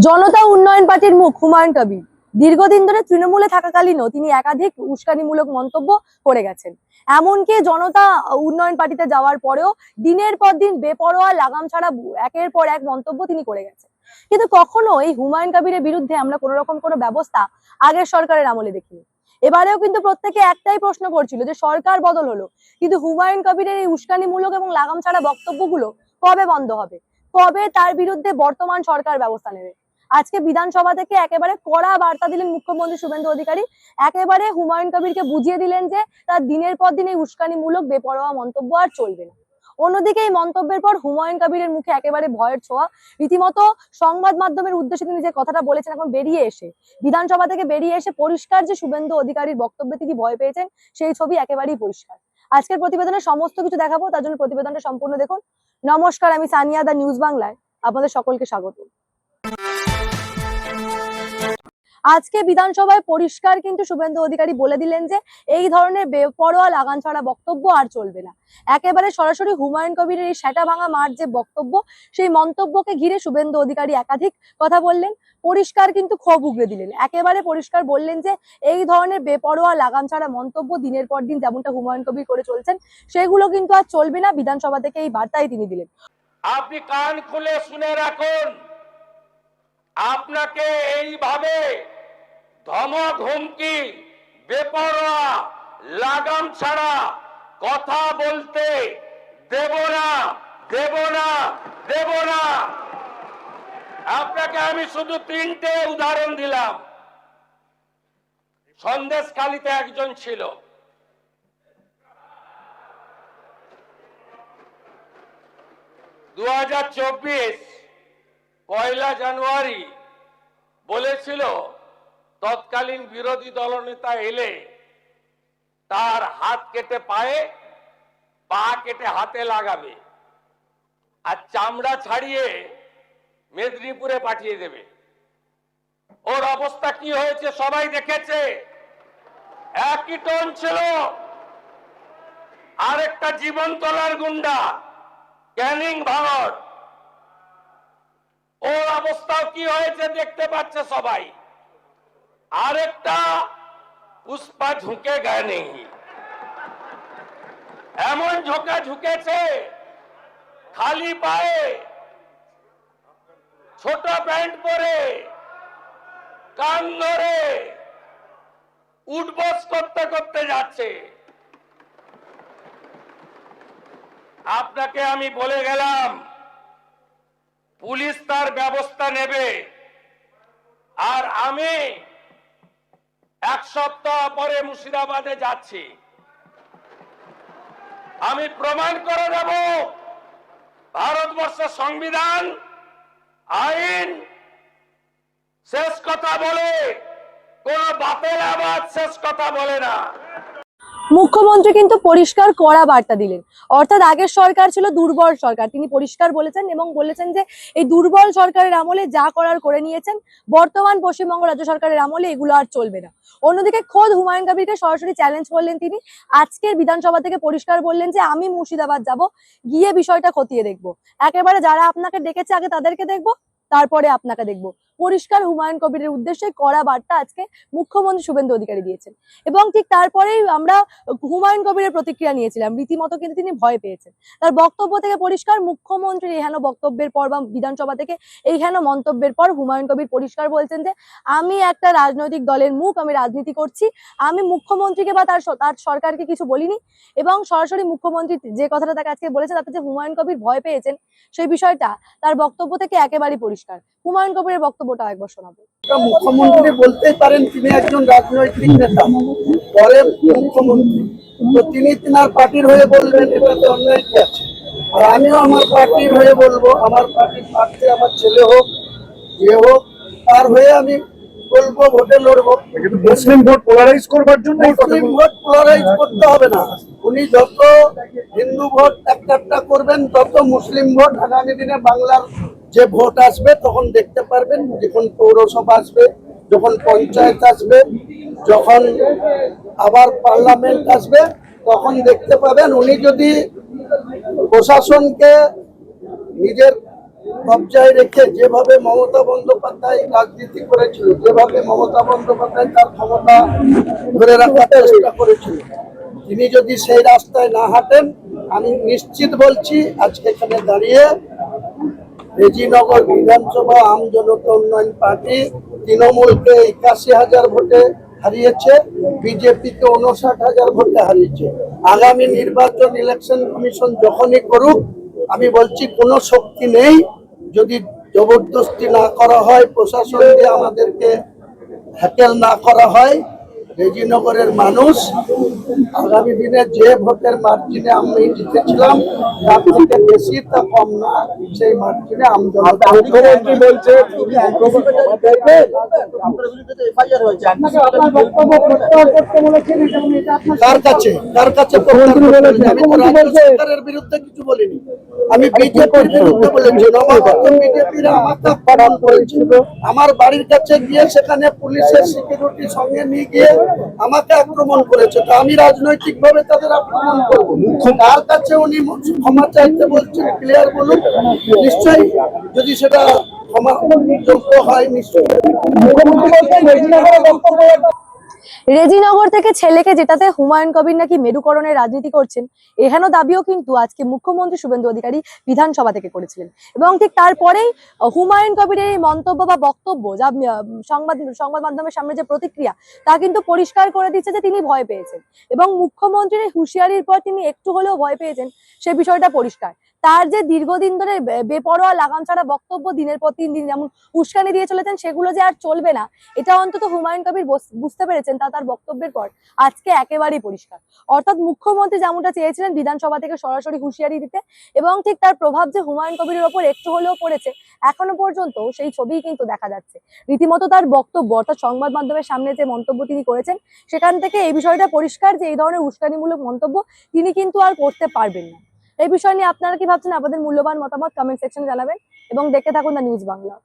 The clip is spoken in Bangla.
জনতা উন্নয়ন পার্টির মুখ হুমায়ুন কবির দীর্ঘদিন ধরে তৃণমূলে থাকাকালীনও তিনি একাধিক উস্কানিমূলক মন্তব্য করে গেছেন। এমনকি জনতা উন্নয়ন পার্টিতে যাওয়ার পরেও দিনের পর দিন বেপরোয়া লাগাম ছাড়া একের পর এক মন্তব্য তিনি করে গেছেন। কিন্তু কখনো এই হুমায়ুন কবিরের বিরুদ্ধে আমরা কোনো রকম কোনো ব্যবস্থা আগের সরকারের আমলে দেখিনি। এবারেও কিন্তু প্রত্যেকে একটাই প্রশ্ন করছিল যে সরকার বদল হলো, কিন্তু হুমায়ুন কবিরের এই উস্কানিমূলক এবং লাগাম ছাড়া বক্তব্যগুলো কবে বন্ধ হবে, কবে তার বিরুদ্ধে বর্তমান সরকার ব্যবস্থা নেবে। আজকে বিধানসভা থেকে একেবারে কড়া বার্তা দিলেন মুখ্যমন্ত্রী শুভেন্দু অধিকারী। একেবারে হুমায়ুন কবিরকে বুঝিয়ে দিলেন যে তার দিনের পর দিন এই উস্কানিমূলক বেপরোয়া মন্তব্য আর চলবে না। অন্যদিকে এই মন্তব্যের পর হুমায়ুন কবিরের মুখে একেবারে ভয়ের ছোঁয়া। রীতিমতো সংবাদ মাধ্যমের উদ্দেশ্যে তিনি যে কথাটা বলেছেন, এখন বেরিয়ে এসে বিধানসভা থেকে বেরিয়ে এসে পরিষ্কার যে শুভেন্দু অধিকারীর বক্তব্যে তিনি ভয় পেয়েছেন, সেই ছবি একেবারেই পরিষ্কার। আজকের প্রতিবেদনে সমস্ত কিছু দেখাবো, তার জন্য প্রতিবেদনটা সম্পূর্ণ দেখুন। নমস্কার, আমি সানিয়া, দা নিউজ বাংলায় আপনাদের সকলকে স্বাগত। আজকে বিধানসভায় পরিষ্কার কিন্তু শুভেন্দু অধিকারী বলে দিলেন যে এই ধরনের বেপরোয়া লাগাম ছাড়া বক্তব্য আর চলবে না। একেবারে সরাসরি হুমায়ুন কবিরের এই সেটা ভাঙা মার যে বক্তব্য, সেই মন্তব্যকে ঘিরে শুভেন্দু অধিকারী একাধিক কথা বললেন। পরিষ্কার কিন্তু ক্ষোভ উগরে দিলেন, একেবারে পরিষ্কার বললেন যে এই ধরনের বেপরোয়া লাগাম ছাড়া মন্তব্য দিনের পর দিন যেমনটা হুমায়ুন কবির করে চলছেন, সেগুলো কিন্তু আর চলবে না। বিধানসভা থেকে এই বার্তাই তিনি দিলেন। আপনি কান খুলে শুনে রাখুন, আপনাকে এইভাবে ধমক হুমকি বেপরোয়া লাগাম ছাড়া কথা বলতে দেব না, দেব না, দেব না। আপনাকে আমি শুধু 3টে উদাহরণ দিলাম। সন্দেশখালীতে একজন ছিল, পয়লা জানুয়ারি বলেছিল তৎকালীন বিরোধী দলনেতা এলে তার হাত কেটে পায়ে, পা কেটে হাতে লাগাবে আর চামড়া ছাড়িয়ে মেদিনীপুরে পাঠিয়ে দেবে। ওর অবস্থা কি হয়েছে সবাই দেখেছে। একই টোন ছিল। আরেকটা জীবনতলার গুন্ডা ক্যানিং ভাঙর, ওর অবস্থাও কি হয়েছে দেখতে পাচ্ছে সবাই। আরেকটা পুষ্পা ঝুঁকে গেনি, এমন ঝোঁকা ঝুঁকেছে খালি পায়ে, ছোট প্যান্ট পরে, কান ধরে উঠবস করতে করতে যাচ্ছে। আপনাকে আমি বলে গেলাম পুলিশ তার ব্যবস্থা নেবে, আর আমি 1 সপ্তাহ পরে মুর্শিদাবাদে যাচ্ছি। আমি প্রমাণ করে দেব ভারতবর্ষের সংবিধান আইন শেষ কথা বলে, কোন বাপের আবাদ শেষ কথা বলে না। মুখ্যমন্ত্রী কিন্তু পরিষ্কার কড়া বার্তা দিলেন। অর্থাৎ আগের সরকার ছিল দুর্বল সরকার, তিনি পরিষ্কার বলেছেন এবং বলেছেন যে এই দুর্বল সরকারের আমলে যা করার করে নিয়েছেন, বর্তমান পশ্চিমবঙ্গ রাজ্য সরকারের আমলে এগুলো আর চলবে না। অন্যদিকে খোদ হুমায়ুন কবিরকে সরাসরি চ্যালেঞ্জ করলেন তিনি। আজকের বিধানসভা থেকে পরিষ্কার বললেন যে আমি মুর্শিদাবাদ যাব, গিয়ে বিষয়টা খতিয়ে দেখবো। একেবারে যারা আপনাকে ডেকেছে আগে তাদেরকে দেখবো, তারপরে আপনাকে দেখবো। পরিষ্কার হুমায়ুন কবিরের উদ্দেশ্যে কড়া বার্তা আজকে মুখ্যমন্ত্রী শুভেন্দু অধিকারী দিয়েছেন। এবং ঠিক তারপরেই আমরা হুমায়ুন কবিরের প্রতিক্রিয়া নিয়েছিলাম। রীতিমতো কিন্তু তিনি ভয় পেয়েছেন। তার বক্তব্য থেকে পরিষ্কার, মুখ্যমন্ত্রীর এইহেন বক্তব্যের পর বা বিধানসভা থেকে এইহেন মন্তব্যের পর হুমায়ুন কবির পরিষ্কার বলছেন যে আমি একটা রাজনৈতিক দলের মুখ, আমি রাজনীতি করছি, আমি মুখ্যমন্ত্রীকে বা তার সরকারকে কিছু বলিনি। এবং সরাসরি মুখ্যমন্ত্রী যে কথাটা তাকে আজকে বলেছে তাতে যে হুমায়ুন কবির ভয় পেয়েছেন, সেই বিষয়টা তার বক্তব্য থেকে একেবারেই পরিষ্কার। হুমায়ুন কবিরের বক্তব্যটা একবার শোনাবো। মুখ্যমন্ত্রী বলতেই পারেন তিনি একজন রাজনৈতিক নেতা, পরে মুখ্যমন্ত্রী, তো তিনি তিনার পার্টির হয়ে বলবেন, এটা তো অন্যায় কি আছে। আর আমিও আমার পার্টির হয়ে বলবো, আমার পার্টির প্রার্থী আমার ছেলে হোক যে হোক, তার হয়ে আমি বলবো, ভোটে লড়বো। মুসলিম ভোট পোলারাইজ করবার জন্য মুসলিম ভোট পোলারাইজ করতে হবে না। উনি যত হিন্দু ভোট একটা করবেন, তত মুসলিম ভোট আগামী দিনে বাংলার যে ভোট আসবে তখন দেখতে পারবেন। যখন পৌরসভা আসবে, যখন পঞ্চায়েত আসবে, যখন আবার পার্লামেন্ট আসবে, তখন দেখতে পাবেন। উনি যদি প্রশাসনকে নিজের কবজায় রেখে যেভাবে মমতা বন্দ্যোপাধ্যায় রাজনীতি করেছিল, যেভাবে মমতা বন্দ্যোপাধ্যায় তার ক্ষমতা ধরে রাখার চেষ্টা করেছিল, তিনি যদি সেই রাস্তায় না হাঁটেন, আমি নিশ্চিত বলছি আজকে এখানে দাঁড়িয়ে রেজিনগর বিধানসভা আম জনতা উন্নয়ন পার্টি তৃণমূলকে 81,000 ভোটে হারিয়েছে, বিজেপিকে 59,000 ভোটে হারিয়েছে। আগামী নির্বাচন ইলেকশন কমিশন যখনই করুক, আমি বলছি কোনো শক্তি নেই, যদি জবরদস্তি না করা হয়, প্রশাসন দিয়ে আমাদেরকে হ্যাকেল না করা হয়, রেজিনগরের মানুষ আগামী দিনে যে ভোটের মার্জিনে আমি জিতেছিলাম তার থেকে বেশি তা কম না, সেই মার্জিনে মুখ্যমন্ত্রী বলছে কার কাছে আমি তো রাজ্য সরকারের বিরুদ্ধে কিছু বলিনি, আমি বিজেপির বিরুদ্ধে বলেছি। নবাগত বিজেপিরা আমাকে পালন করেছিল, আমার বাড়ির কাছে গিয়ে সেখানে পুলিশের সিকিউরিটি সঙ্গে নিয়ে গিয়ে আমাকে আক্রমণ করেছে, তো আমি রাজনৈতিক ভাবে তাদের আক্রমণ করবো? তার কাছে উনি ক্ষমা চাইতে বলছেন, ক্লিয়ার বলুন। নিশ্চয়ই যদি সেটা ক্ষমা যোগ্য হয়, নিশ্চয়ই। রেজিনগর থেকে ছেলেকে যেটাতে হুমায়ুন কবির নাকি মেরুকরণের রাজনীতি করছেন, এহেন দাবিও কিন্তু আজকে মুখ্যমন্ত্রী শুভেন্দু অধিকারী বিধানসভা থেকে করেছিলেন। এবং ঠিক তারপরেই হুমায়ুন কবিরের এই মন্তব্য বা বক্তব্য, যা সংবাদ মাধ্যমের সামনে যে প্রতিক্রিয়া, তা কিন্তু পরিষ্কার করে দিচ্ছে যে তিনি ভয় পেয়েছেন। এবং মুখ্যমন্ত্রীর এই হুঁশিয়ারির পর তিনি একটু হলেও ভয় পেয়েছেন, সে বিষয়টা পরিষ্কার। তার যে দীর্ঘদিন ধরে বেপরোয়া লাগাম ছাড়া বক্তব্য দিনের পর দিন যেমন উস্কানি দিয়ে চলেছেন, সেগুলো যে আর চলবে না, এটা অন্তত হুমায়ুন কবির বুঝতে পেরেছেন তার বক্তব্যের পর আজকে একেবারেই পরিষ্কার। অর্থাৎ মুখ্যমন্ত্রী যেমনটা চেয়েছিলেন বিধানসভা থেকে সরাসরি হুঁশিয়ারি দিতে, এবং ঠিক তার প্রভাব যে হুমায়ুন কবিরের ওপর একটু হলেও পড়েছে, এখনো পর্যন্ত সেই ছবিই কিন্তু দেখা যাচ্ছে। রীতিমতো তার বক্তব্য, অর্থাৎ সংবাদ মাধ্যমের সামনে যে মন্তব্য তিনি করেছেন, সেখান থেকে এই বিষয়টা পরিষ্কার যে এই ধরনের উস্কানিমূলক মন্তব্য তিনি কিন্তু আর করতে পারবেন না। এই বিষয় নিয়ে আপনারা কি ভাবছেন? আপনাদের মূল্যবান মতামত কমেন্ট সেকশনে জানাবেন এবং দেখতে থাকুন দ্য নিউজ বাংলা।